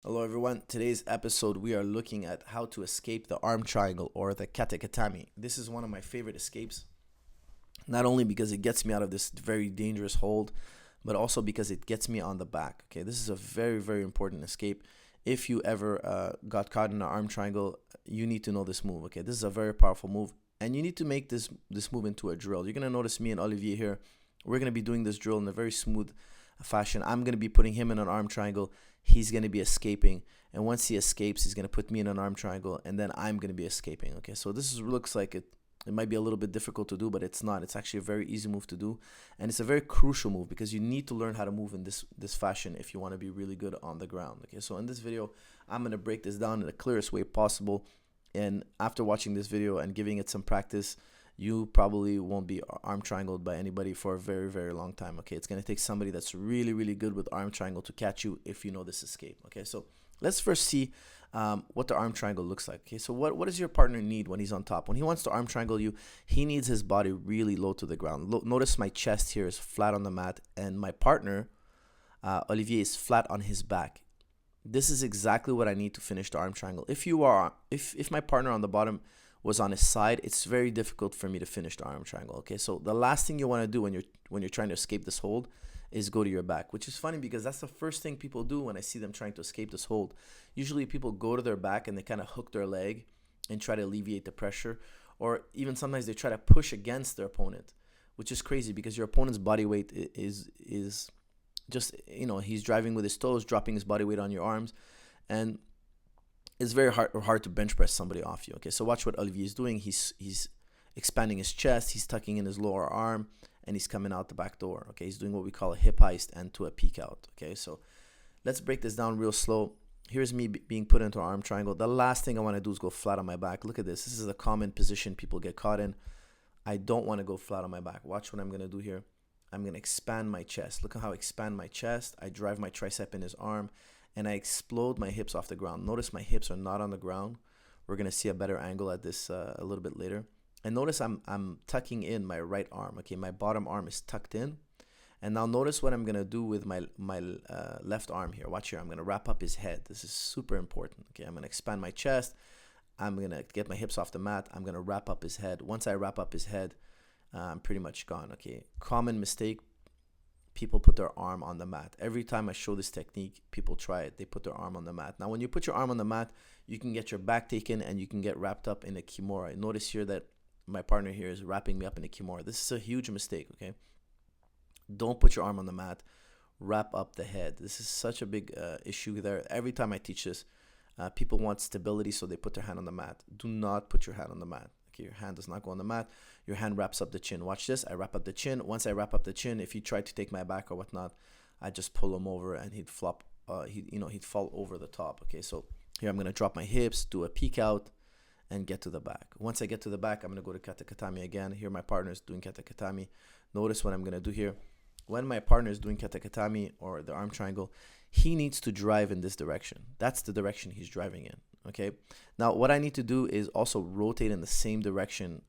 Hello everyone. Today's episode we are looking at how to escape the arm triangle or the katakatami. This is one of my favorite escapes, not only because it gets me out of this very dangerous hold, but also because it gets me on the back. Okay, this is a very important escape. If you ever got caught in an arm triangle, you need to know this move. Okay, this is a very powerful move, and you need to make this move into a drill. You're gonna notice me and Olivier here. We're gonna be doing this drill in a very smooth fashion. I'm gonna be putting him in an arm triangle. He's gonna be escaping, and once he escapes, he's gonna put me in an arm triangle, and then I'm gonna be escaping. Okay, so looks like it might be a little bit difficult to do, but it's not. It's actually a very easy move to do, and it's a very crucial move because you need to learn how to move in this fashion if you want to be really good on the ground. Okay, so in this video, I'm gonna break this down in the clearest way possible, and after watching this video and giving it some practice, you probably won't be arm triangled by anybody for a very long time. Okay, it's gonna take somebody that's really good with arm triangle to catch you if you know this escape. Okay, so let's first see what the arm triangle looks like. Okay, so what does your partner need when he's on top? When he wants to arm triangle you, he needs his body really low to the ground. Notice my chest here is flat on the mat, and my partner, Olivier, is flat on his back. This is exactly what I need to finish the arm triangle. If my partner on the bottom was on his side, it's very difficult for me to finish the arm triangle. Okay, so the last thing you want to do when you're trying to escape this hold is go to your back, which is funny because that's the first thing people do when I see them trying to escape this hold. Usually people go to their back and they kind of hook their leg and try to alleviate the pressure, or even sometimes they try to push against their opponent, which is crazy because your opponent's body weight is just, he's driving with his toes, dropping his body weight on your arms, and it's very hard to bench press somebody off you. Okay, so watch what Olivier is doing. He's expanding his chest, he's tucking in his lower arm, and he's coming out the back door. Okay, he's doing what we call a hip heist and to a peek out. Okay, so let's break this down real slow. Here's me being put into an arm triangle. The last thing I want to do is go flat on my back. Look at this. This is a common position people get caught in. I don't want to go flat on my back. Watch what I'm going to do here. I'm going to expand my chest. Look at how I expand my chest. I drive my tricep in his arm, and I explode my hips off the ground. Notice my hips are not on the ground. We're going to see a better angle at this a little bit later. And notice I'm tucking in my right arm. Okay, my bottom arm is tucked in. And now notice what I'm going to do with my left arm here. Watch here. I'm going to wrap up his head. This is super important. Okay, I'm going to expand my chest. I'm going to get my hips off the mat. I'm going to wrap up his head. Once I wrap up his head, I'm pretty much gone. Okay, common mistake. People put their arm on the mat. Every time I show this technique, people try it. They put their arm on the mat. Now, when you put your arm on the mat, you can get your back taken and you can get wrapped up in a kimura. Notice here that my partner here is wrapping me up in a kimura. This is a huge mistake, okay? Don't put your arm on the mat. Wrap up the head. This is such a big issue there. Every time I teach this, people want stability, so they put their hand on the mat. Do not put your hand on the mat. Okay, your hand does not go on the mat. Your hand wraps up the chin. Watch this. I wrap up the chin. Once I wrap up the chin, if he tried to take my back or whatnot, I just pull him over and he'd flop. He'd fall over the top. Okay, so here I'm gonna drop my hips, do a peek out, and get to the back. Once I get to the back, I'm going to go to katakatami again. Here my partner is doing katakatami. Notice what I'm going to do here. When my partner is doing katakatami or the arm triangle, he needs to drive in this direction. That's the direction he's driving in. Okay. Now what I need to do is also rotate in the same direction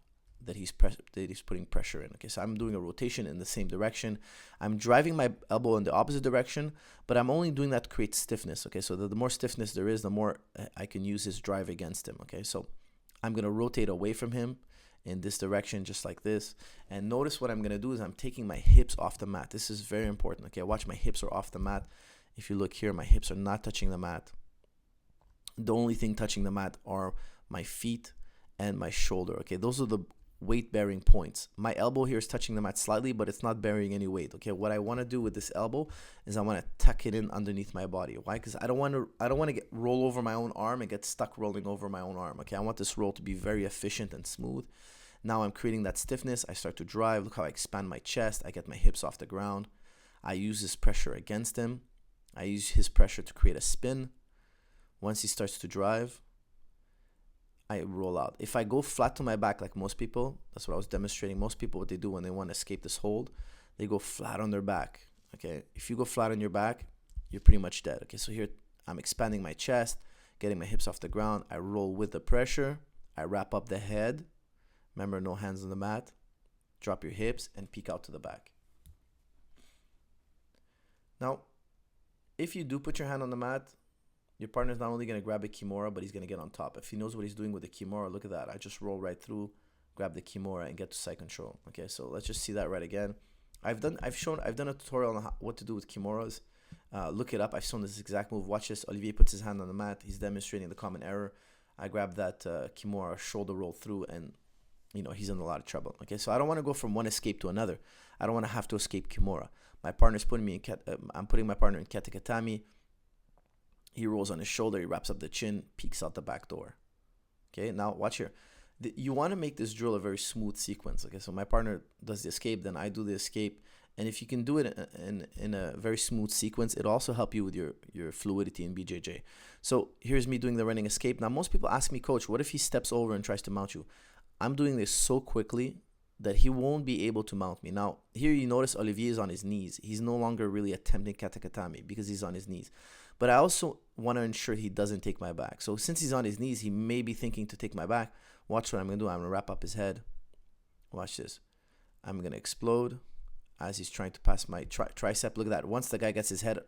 that he's putting pressure in. Okay, so I'm doing a rotation in the same direction. I'm driving my elbow in the opposite direction, but I'm only doing that to create stiffness. Okay, so the more stiffness there is, the more I can use his drive against him. Okay, so I'm going to rotate away from him in this direction, just like this. And notice what I'm going to do is I'm taking my hips off the mat. This is very important. Okay, watch, my hips are off the mat. If you look here, my hips are not touching the mat. The only thing touching the mat are my feet and my shoulder. Okay, those are the weight bearing points. My elbow here is touching the mat slightly, but it's not bearing any weight. Okay, what I want to do with this elbow is I want to tuck it in underneath my body. Why? Because I don't want to get roll over my own arm and get stuck rolling over my own arm. Okay, I want this roll to be very efficient and smooth. Now I'm creating that stiffness. I start to drive. Look how I expand my chest. I get my hips off the ground. I use this pressure against him. I use his pressure to create a spin. Once he starts to drive, I roll out. If I go flat to my back like most people, that's what I was demonstrating. Most people, what they do when they want to escape this hold, they go flat on their back. Okay, if you go flat on your back, you're pretty much dead. Okay, so here I'm expanding my chest, getting my hips off the ground. I roll with the pressure. I wrap up the head. Remember, no hands on the mat. Drop your hips and peek out to the back. Now, if you do put your hand on the mat, Your partner's not only going to grab a Kimura, but he's going to get on top. If he knows what he's doing with the Kimura, look at that. I just roll right through, grab the Kimura, and get to side control. Okay, so let's just see that right again. I've done a tutorial on what to do with Kimuras. Look it up. I've shown this exact move. Watch this. Olivier puts his hand on the mat. He's demonstrating the common error. I grab that Kimura, shoulder roll through, and he's in a lot of trouble. Okay, so I don't want to go from one escape to another. I don't want to have to escape Kimura. My partner's putting me in I'm putting my partner in Katakatami. He rolls on his shoulder. He wraps up the chin, peeks out the back door. Okay, now watch here. You want to make this drill a very smooth sequence. Okay, so my partner does the escape, then I do the escape. And if you can do it in a very smooth sequence, it'll also help you with your fluidity in BJJ. So here's me doing the running escape. Now, most people ask me, Coach, what if he steps over and tries to mount you? I'm doing this so quickly that he won't be able to mount me. Now, here you notice Olivier is on his knees. He's no longer really attempting katakatame because he's on his knees. But I also want to ensure he doesn't take my back. So since he's on his knees, he may be thinking to take my back. Watch what I'm going to do. I'm going to wrap up his head. Watch this. I'm going to explode as he's trying to pass my tricep. Look at that. Once the guy gets his head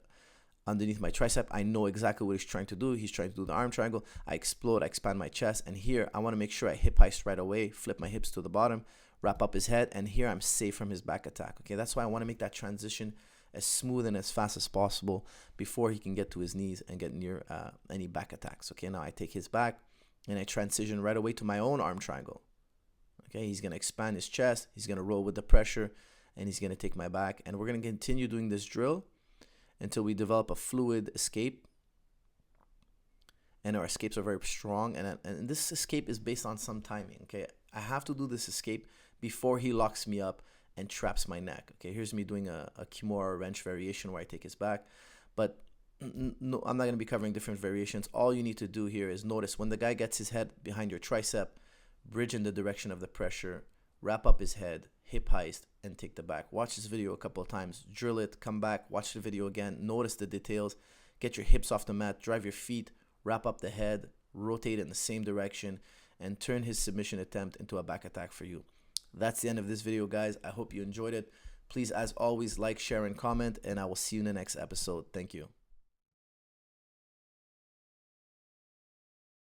underneath my tricep, I know exactly what he's trying to do. He's trying to do the arm triangle. I explode. I expand my chest. And here, I want to make sure I hip heist right away, flip my hips to the bottom, wrap up his head. And here, I'm safe from his back attack. Okay, that's why I want to make that transition as smooth and as fast as possible before he can get to his knees and get near any back attacks. Okay, now I take his back and I transition right away to my own arm triangle. Okay, he's going to expand his chest. He's going to roll with the pressure and he's going to take my back. And we're going to continue doing this drill until we develop a fluid escape. And our escapes are very strong. And this escape is based on some timing. Okay, I have to do this escape before he locks me up and traps my neck. Okay, here's me doing a Kimura wrench variation where I take his back. But no, I'm not going to be covering different variations. All you need to do here is notice when the guy gets his head behind your tricep, bridge in the direction of the pressure, wrap up his head, hip heist, and take the back. Watch this video a couple of times, drill it, come back, watch the video again, notice the details, get your hips off the mat, drive your feet, wrap up the head, rotate in the same direction, and turn his submission attempt into a back attack for you. That's the end of this video, guys. I hope you enjoyed it. Please, as always, like, share, and comment, and I will see you in the next episode. Thank you.